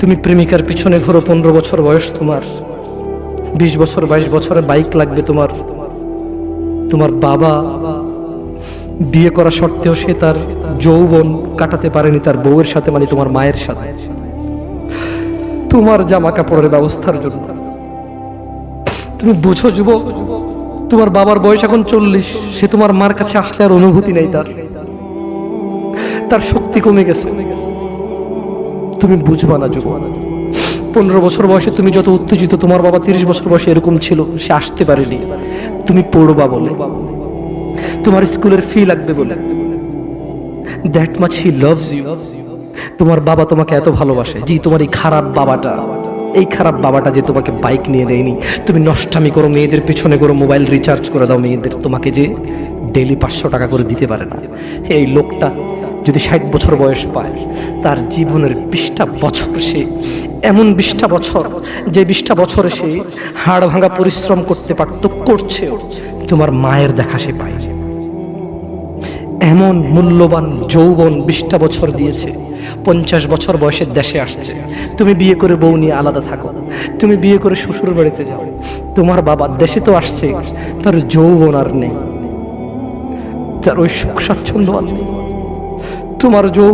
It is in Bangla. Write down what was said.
তুমি প্রেমিকার পিছনে ঘোরো, 15 বছর বয়স তোমার, 20 বছর 22 বছরে বাইক লাগবে তোমার। তোমার বাবা বিয়ে করা সত্ত্বেও সে তার যৌবন কাটাতে পারেনি তার বউয়ের সাথে, মানে তোমার মায়ের সাথে, তোমার জামা কাপড়ের ব্যবস্থার জন্য। তুমি বুঝো যুবক, তোমার বাবার বয়স এখন 40, সে তোমার মার কাছে আসলে আর অনুভূতি নেই, তার শক্তি কমে গেছে। তুমি বুঝবা না যুবক। 15 বছর বয়সে তুমি যত উত্তেজিত, তোমার বাবা 30 বছর বয়সে এরকম ছিল, সে আসতে পারেনি। তুমি পড়বা বলে, তোমার স্কুলের ফি লাগবে বলে, that much he loves you. তোমার বাবা তোমাকে এত ভালোবাসে। জি, তোমার এই খারাপ বাবাটা যে তোমাকে বাইক নিয়ে দেয়নি, তুমি নষ্টামি করো, মেয়েদের পিছনে করো, মোবাইল রিচার্জ করে দাও মেয়েদের, তোমাকে যে ডেলি 500 টাকা করে দিতে পারে না। এই লোকটা যদি 60 বছর বয়স পায়, তার জীবনের 20টা বছর, সে এমন 20টা বছর, যে 20টা বছরে সে হাড় ভাঙা পরিশ্রম করতে পারত, করছে, তোমার মায়ের দেখা সে পায়। এমন মূল্যবান যৌবন 20টা বছর দিয়েছে, 50 বছর বয়সের দেশে আসছে। তুমি বিয়ে করে বউ নিয়ে আলাদা থাকো, তুমি বিয়ে করে শ্বশুর বাড়িতে যাও। তোমার বাবা দেশে তো আসছে, তার যৌবন আর নেই, তার ওই সুখ স্বাচ্ছন্দ্য আর নেই। তোমার যৌবন